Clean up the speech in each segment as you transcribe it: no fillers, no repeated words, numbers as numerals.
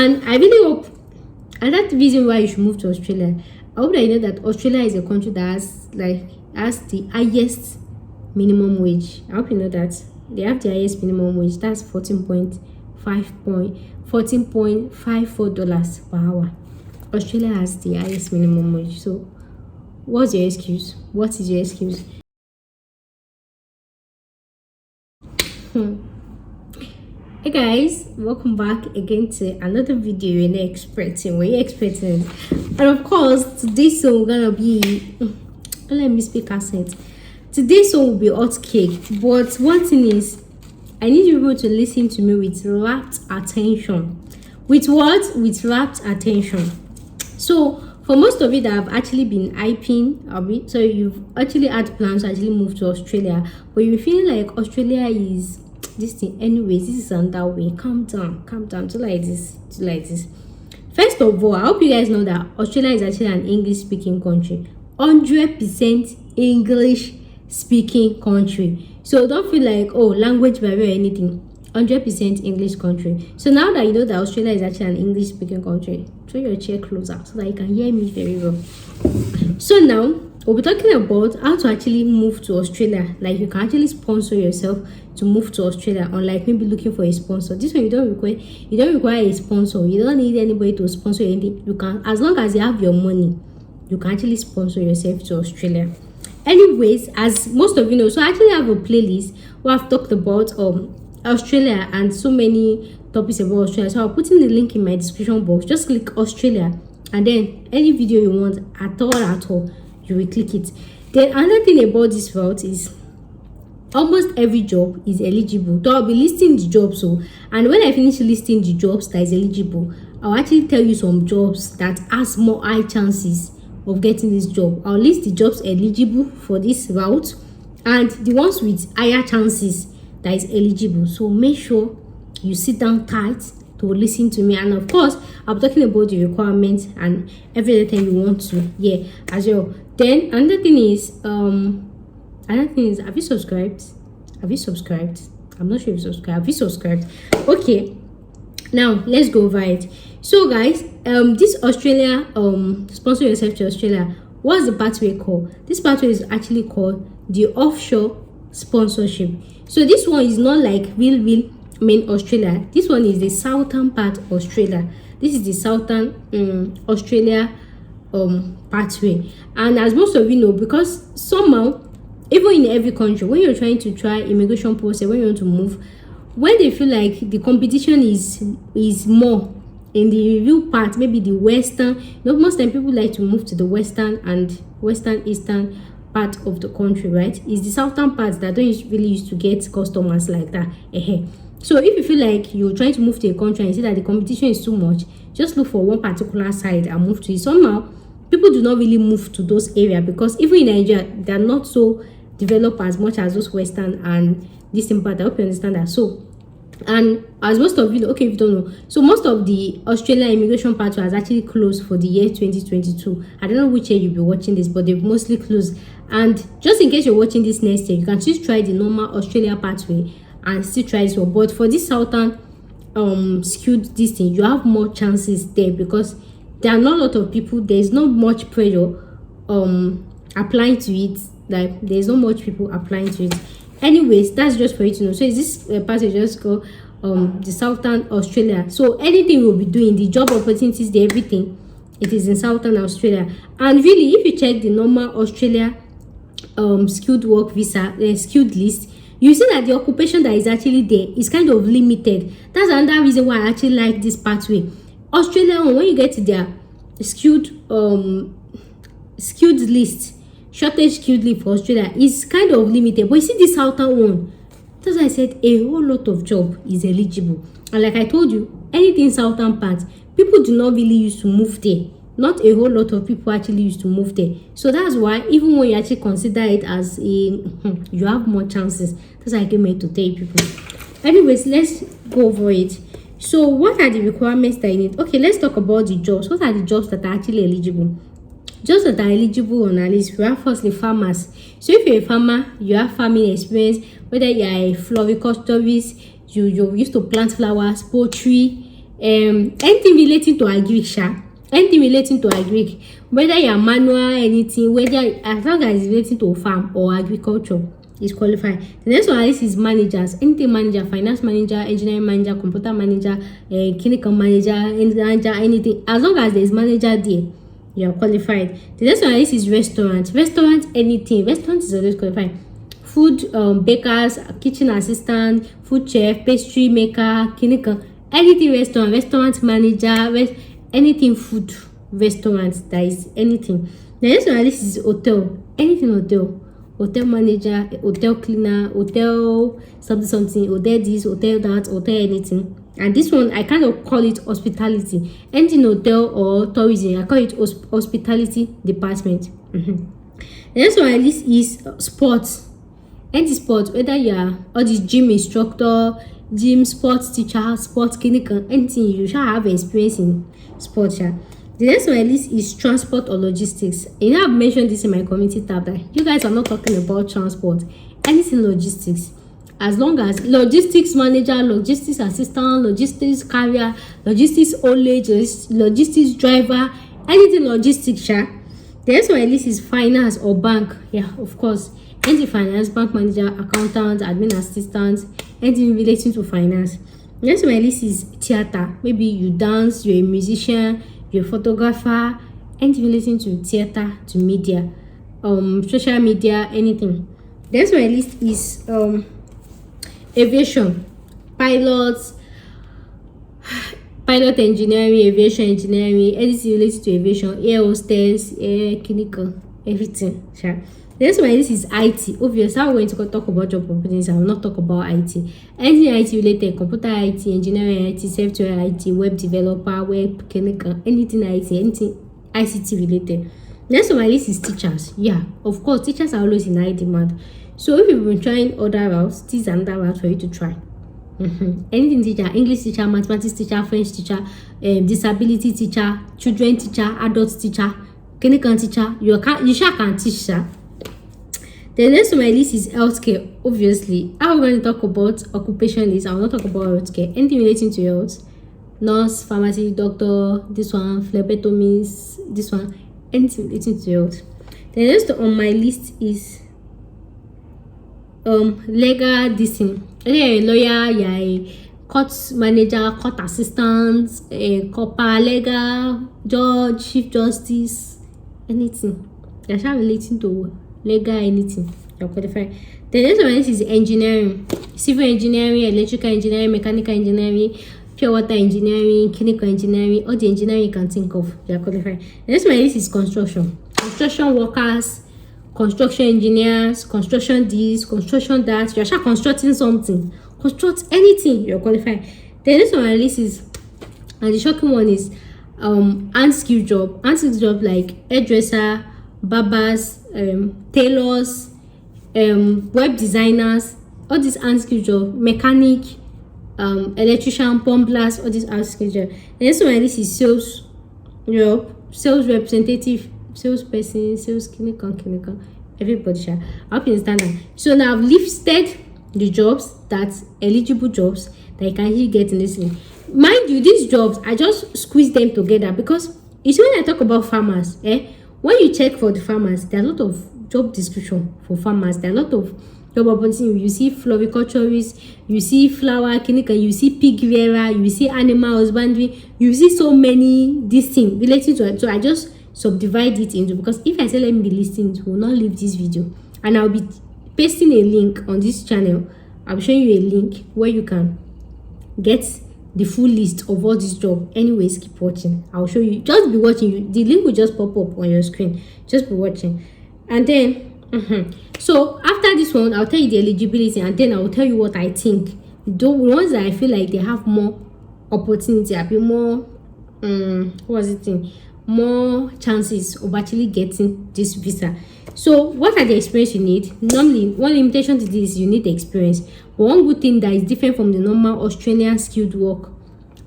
And I really hope, and that's the reason why you should move to Australia. I hope that you know that Australia is a country that has the highest minimum wage. I hope you know that they have the highest minimum wage. That's $14.54 per hour. Australia has the highest minimum wage. So what's your excuse? What is your excuse? Hey guys, welcome back again to another video you're not expecting. Were you expecting? And of course, today's song gonna be let me speak accent. Today's song will be hot cake, but one thing is, I need you people to listen to me with rapt attention. With what? With rapt attention. So for most of you that have actually been hyping, so you've actually had plans to actually move to Australia, but you're feeling like Australia is this thing. Anyways, this is on that way. Calm down, do like this. First of all, I hope you guys know that Australia is actually an English speaking country. 100% English speaking country. So don't feel like, oh, language barrier or anything. 100% English country. So now that you know that Australia is actually an English speaking country, throw your chair closer so that you can hear me very well. So now we'll be talking about how to actually move to Australia. Like, you can actually sponsor yourself to move to Australia, unlike maybe looking for a sponsor. This one you don't require a sponsor. You don't need anybody to sponsor anything. You can, as long as you have your money, you can actually sponsor yourself to Australia. Anyways, as most of you know, so I actually have a playlist where I've talked about Australia and so many topics about Australia. So I'll put in the link in my description box. Just click Australia, and then any video you want at all, you will click it. Then another thing about this route is almost every job is eligible. So I'll be listing the jobs. So, and when I finish listing the jobs that is eligible, I'll actually tell you some jobs that has more high chances of getting this job. I'll list the jobs eligible for this route and the ones with higher chances that is eligible. So make sure you sit down tight to listen to me, and of course I'm talking about the requirements and everything you want to hear as well. Then another thing is have you subscribed? I'm not sure if you subscribed. Have you subscribed? Okay, now let's go over it. So guys, this Australia sponsor yourself to Australia, what's the pathway called? This pathway is actually called the offshore sponsorship. So this one is not like real main Australia. This one is the southern part of Australia. This is the southern Australia pathway. And as most of you know, because somehow, even in every country, when you're trying to try immigration process, when you want to move, when they feel like the competition is more in the real part, maybe the western, most time people like to move to the western eastern part of the country, right? It's the southern parts that don't really used to get customers like that. So if you feel like you're trying to move to a country and you see that the competition is too much, just look for one particular side and move to it. Somehow people do not really move to those areas because even in Nigeria, they're not so developed as much as those western and this part. I hope you understand that. So, and as most of you know, okay, if you don't know, so most of the Australian immigration pathway has actually closed for the year 2022. I don't know which year you'll be watching this, but they've mostly closed. And just in case you're watching this next year, you can still try the normal Australia pathway and still try this one. But for this southern skewed this thing, you have more chances there because there are not a lot of people. There's not much pressure applying to it. Like, there's not much people applying to it. Anyways, that's just for you to know. So is this passage just called the southern Australia. So anything we'll be doing, the job opportunities, the everything, it is in southern Australia. And really, if you check the normal Australia skilled work visa skilled list, you see that the occupation that is actually there is kind of limited. That's another reason why I actually like this pathway. Australia, when you get to their skilled list, shortage skilled leave for Australia is kind of limited. But you see this southern one, that's why I said a whole lot of job is eligible. And like I told you, anything southern part, people do not really used to move there. Not a whole lot of people actually used to move there. So that's why even when you actually consider it as a you have more chances. That's why I came here to tell people. Anyways, let's go over it. So what are the requirements that you need? Okay, let's talk about the jobs. What are the jobs that are actually eligible? Jobs that are eligible on our list, we have firstly farmers. So if you're a farmer, you have farming experience, whether you are a floriculturist, you used to plant flowers, poultry, anything relating to agric, anything relating to agric, whether you're manual, anything, whether as long as it's relating to farm or agriculture, is qualified. The next one on this is managers. Anything manager, finance manager, engineering manager, computer manager, clinical manager, anything. As long as there's manager there, you are qualified. The next one on this is restaurant. Restaurant, anything. Restaurant is always qualified. Food bakers, kitchen assistant, food chef, pastry maker, clinical, anything restaurant, restaurant manager, anything food restaurant, that is anything. The next one on this is hotel. Anything hotel manager, hotel cleaner, hotel something, hotel this, hotel that, hotel anything. And this one I kind of call it hospitality. Anything hotel or tourism, I call it hospitality department. The next one on this is sports. Any sports, whether you are or the gym instructor, gym sports teacher, sports clinical, anything, you shall have experience in sports. Yeah. The next one list is transport or logistics. You know, I've mentioned this in my community tab that you guys are not talking about transport, anything logistics. As long as logistics manager, logistics assistant, logistics carrier, logistics old age, logistics driver, anything logistics. The next one list is finance or bank. Yeah, of course. Anything finance, bank manager, accountant, admin assistant, anything relating to finance. Next one list is theater. Maybe you dance, you're a musician, you're a photographer, anything relating to theater, to media, social media, anything. Next one list is aviation, pilots, pilot engineering, aviation engineering, anything related to aviation, air hostess, air clinical, everything. Sure. The next one, this is IT. Obviously, I'm going to talk about job opportunities. I will not talk about IT. Anything IT related, computer IT, engineering IT, software IT, web developer, web clinical, anything IT, anything ICT related. Next one, this is teachers. Yeah, of course, teachers are always in high demand. So if you've been trying other routes, this is another route for you to try. Anything teacher, English teacher, mathematics teacher, French teacher, disability teacher, children teacher, adult teacher, clinical teacher, you sure can teach, sir. The next on my list is healthcare. Obviously, I'm going to talk about occupation list. I will not talk about healthcare. Anything relating to health, nurse, pharmacy, doctor, this one, phlebotomist, this one, anything relating to health. The next on my list is legal this thing. You're a lawyer, you're a court manager, court assistant, a paralegal, judge, chief justice, anything that's not relating to legal, anything, you're qualified. The next one is engineering, civil engineering, electrical engineering, mechanical engineering, pure water engineering, chemical engineering, all the engineering you can think of, you're qualified. The next one is construction workers, construction engineers, construction this, construction that. You're sure constructing something, construct anything, you're qualified. The next one on list is, and the shocking one is unskilled job like hairdresser, barbers, tailors, web designers, all these unskilled job, mechanic, electrician, plumbers, all these unskilled job. The next one this is sales representative, salesperson, sales clinical, everybody. I hope you understand that. So now I've listed the jobs, that's eligible jobs that you can actually get in this thing. Mind you, these jobs I just squeeze them together because you see when I talk about farmers, when you check for the farmers, there are a lot of job description for farmers. There are a lot of job opportunities. You see floriculturists, you see flower clinical, you see pig rearer, you see animal husbandry, you see so many these things related to it. So I just subdivide it into, because if I say let me be listing, it will not leave this video, and I'll be pasting a link on this channel. I'll be showing you a link where you can get the full list of all this job. Anyways, keep watching. I'll show you. Just be watching. The link will just pop up on your screen. Just be watching. And then so after this one, I'll tell you the eligibility, and then I'll tell you what I think. The ones that I feel like they have more opportunity, I'll be more more chances of actually getting this visa. So what are the experience you need? Normally, one limitation to this is you need the experience. But one good thing that is different from the normal Australian skilled work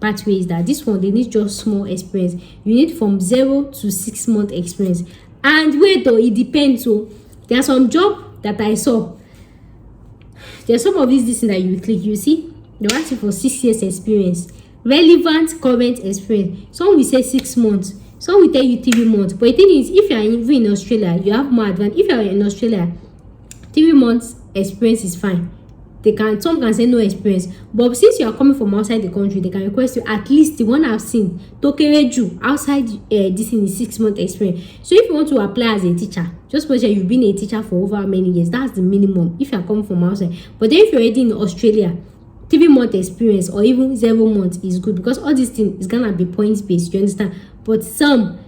pathway is that this one, they need just small experience. You need from 0 to 6 month experience. And wait though, it depends. So there are some job that I saw. There are some of these things that you click, you see, they ask you for 6 years experience. relevant current experience. Some will say 6 months, some will tell you 3 months. But the thing is, if you are even in Australia, you have more advantage. If you are in Australia, 3 months experience is fine. Some can say no experience, but since you are coming from outside the country, they can request you at least the one I've seen tokereju outside this in the 6 month experience. So if you want to apply as a teacher, just make sure you've been a teacher for over many years. That's the minimum if you are coming from outside. But then if you're already in Australia, 3 month experience or even 0 months is good, because all these things is gonna be points based. You understand? But some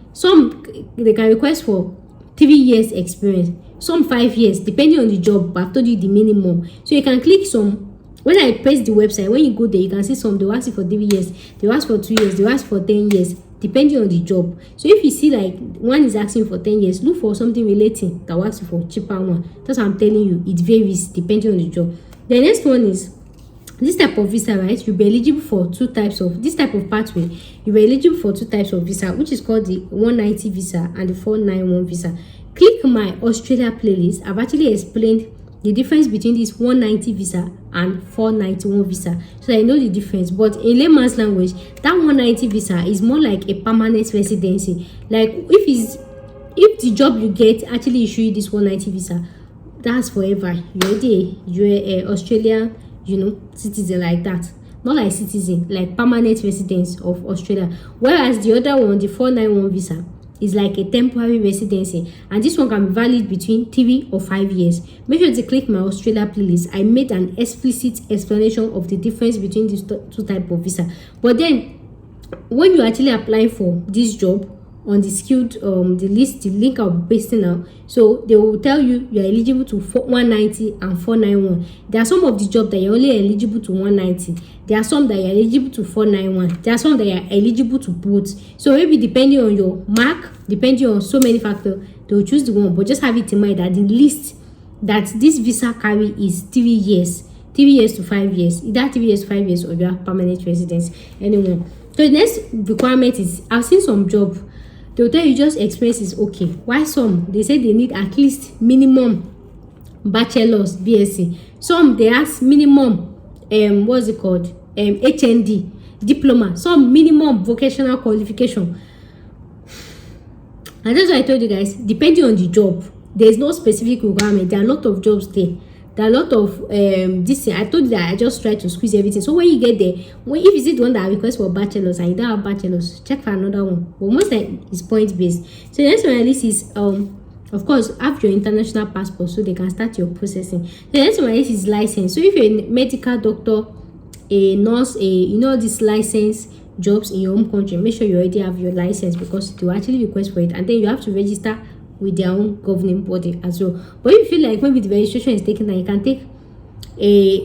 they can request for 3 years experience, some 5 years, depending on the job. But I've told you the minimum. So you can click some. When I press the website, when you go there, you can see some. They will ask you for 3 years, they will ask for 2 years, they will ask for 10 years, depending on the job. So if you see like one is asking for 10 years, look for something relating that will ask you for cheaper one. That's what I'm telling you. It varies depending on the job. The next one is this type of visa, right? You'll be eligible for 2 types of this type of pathway. You'll be eligible for 2 types of visa, which is called the 190 visa and the 491 visa. Click my Australia playlist. I've actually explained the difference between this 190 visa and 491 visa, so I know the difference. But in layman's language, that 190 visa is more like a permanent residency. Like if the job you get actually issue you this 190 visa, that's forever. You're a Australian, citizen like that. Not like citizen, like permanent residence of Australia. Whereas the other one, the 491 visa, is like a temporary residency, and this one can be valid between 3 or 5 years. Make sure to click my Australia playlist. I made an explicit explanation of the difference between these 2 types of visa. But then when you actually apply for this job on the skilled the link I'll be pasting now, so they will tell you are eligible to 190 and 491. There are some of the jobs that you're only eligible to 190. There are some that you're eligible to 491. There are some that you're eligible to both. So maybe depending on your mark, depending on so many factors, they will choose the one. But just have it in mind that the list that this visa carry is 3 years, 3 years to 5 years. Either 3 years to 5 years, or you have permanent residence. Anyway, so the next requirement is, I've seen some job, they'll tell you just experience is okay. Why some they say they need at least minimum bachelor's, BSc. Some they ask minimum what's it called, HND diploma. Some minimum vocational qualification. And that's why I told you guys, depending on the job, there's no specific requirement. There are a lot of jobs there. There are a lot of this thing. I told you that I just try to squeeze everything. So when you get there, if you see the one that requests for bachelor's and you don't have bachelor's, check for another one. But most time is point based. So the next one on this is of course have your international passport so they can start your processing. The next one on this is license. So if you're a medical doctor, a nurse, this license jobs in your home country, make sure you already have your license, because they will actually request for it, and then you have to register with their own governing body as well. But if you feel like maybe the registration is taken, then you can take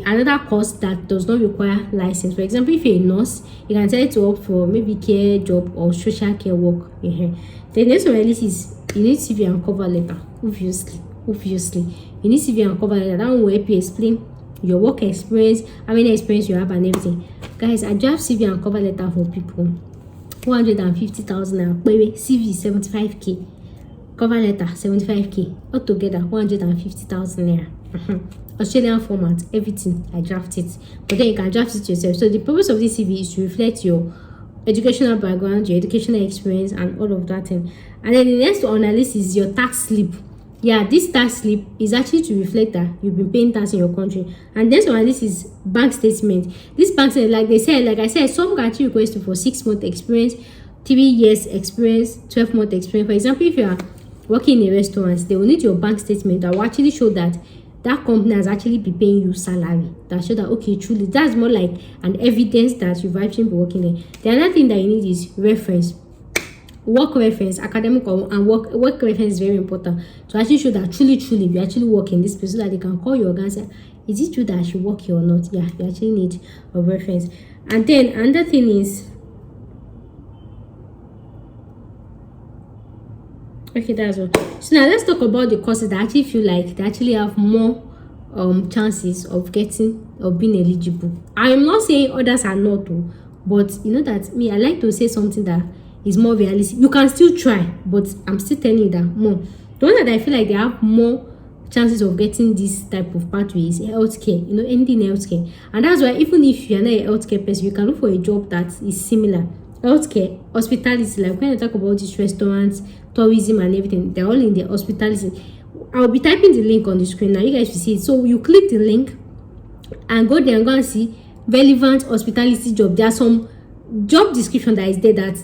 another course that does not require license. For example, if you're a nurse, you can try to opt for maybe care job or social care work. The next one is you need CV and cover letter. Obviously you need CV and cover letter. That one will help you explain your work experience, how many experience you have, and everything. Guys, I draft CV and cover letter for people 150,000 naira. CV 75k, cover letter 75k, altogether 150,000 naira. Australian format, everything I draft it, but then you can draft it yourself. So the purpose of this CV is to reflect your educational background, your educational experience, and all of that thing. And then the next on our list is your tax slip. Yeah, this tax slip is actually to reflect that you've been paying tax in your country. And then on this is bank statement. This bank statement, like I said, some country request you for 6 month experience, 3 years experience, 12 month experience. For example, if you are working in a restaurant, they will need your bank statement that will actually show that that company has actually been paying you salary, that show that okay, truly that's more like an evidence that you've actually been working there. The other thing that you need is reference, work reference, academic and work reference is very important to actually show that truly you actually work in this place, so that they can call you and say, is it true that I should work here or not? Yeah, you actually need a reference. And then another thing is, okay, that's all. So now let's talk about the courses that I actually feel like they actually have more chances of getting or being eligible. I am not saying others are not, but you know that me, I like to say something that is more realistic. You can still try, but I'm still telling you that more. The one that I feel like they have more chances of getting this type of pathways, healthcare, you know, anything healthcare. And that's why even if you're not a healthcare person, you can look for a job that is similar. Healthcare, hospitality, like when I talk about these restaurants, tourism and everything, they're all in the hospitality. I'll be typing the link on the screen now, you guys will see it. So you click the link and go there and go and see relevant hospitality job. There are some job description that is there that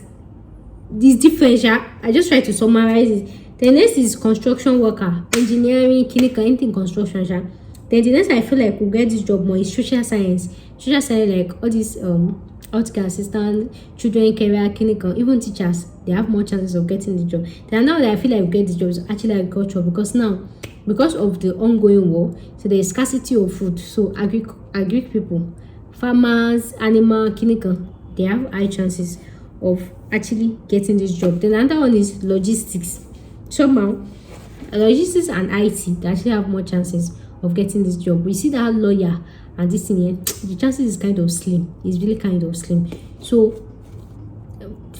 is different. I just try to summarize it. The next is construction worker, engineering, clinical, anything construction. Then the next I feel like we'll get this job more is social science. Social science, like all these healthcare assistant, children career, clinical, even teachers, they have more chances of getting the job. Then now that I feel like we get this job is actually agriculture, because now, because of the ongoing war, so there is scarcity of food. So agri people, farmers, animal, clinical, they have high chances of actually getting this job. Then another one is logistics. Somehow, logistics and IT, they actually have more chances of getting this job. We see that lawyer and this thing here, the chances is kind of slim. It's really kind of slim. So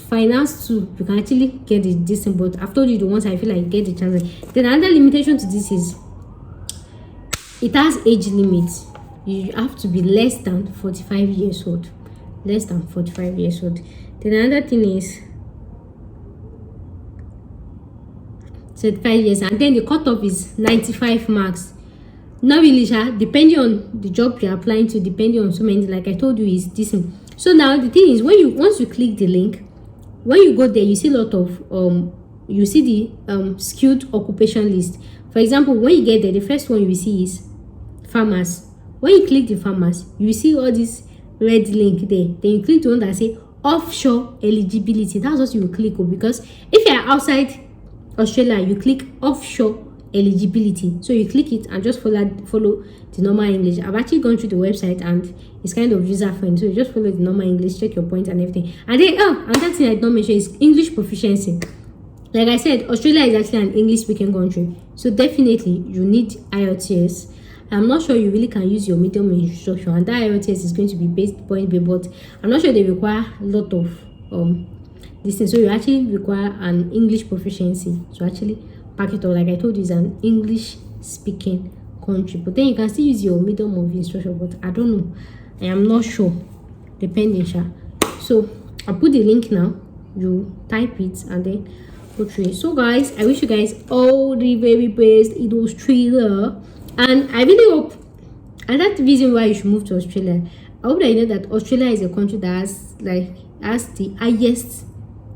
finance too, you can actually get this thing, but I've told you the ones I feel like get the chances. Then another limitation to this is it has age limit. You have to be less than 45 years old. Less than 45 years old. Then another thing is 35 years, and then the cutoff is 95 marks. Not really, depending on the job you're applying to, depending on so many, like I told you, is this. So now the thing is, once you click the link, when you go there, you see a lot of you see the skilled occupation list. For example, when you get there, the first one you will see is farmers. When you click the farmers, you will see all this red link there. Then you click the one that say offshore eligibility. That's what you will click on, because if you are outside Australia, you click offshore eligibility. So you click it and just follow the normal English. I've actually gone through the website and it's kind of user friendly. So you just follow the normal English, check your points and everything. And then another thing I don't mention is English proficiency. Like I said, Australia is actually an English speaking country, so definitely you need IELTS. I'm not sure you really can use your medium instruction, and that IELTS is going to be based point based, but I'm not sure they require a lot of this thing. So you actually require an English proficiency to actually pack it up. Like I told you, it's an English speaking country, but then you can still use your medium of instruction, but I don't know, I am not sure, depending. So I'll put the link now, you type it and then go through it. So guys, I wish you guys all the very best in Australia, and I really hope, and that's the reason why you should move to Australia. I hope that you know that Australia is a country that has the highest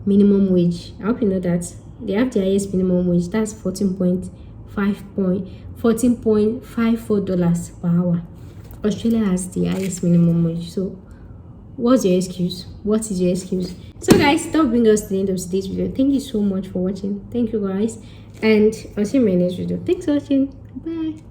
minimum wage. I hope you know that they have the highest minimum wage. That's $14.54 per hour. Australia has the highest minimum wage. So what's your excuse? What is your excuse? So guys, that will bring us to the end of today's video. Thank you so much for watching. Thank you guys, and I'll see you in my next video. Thanks for watching. Bye.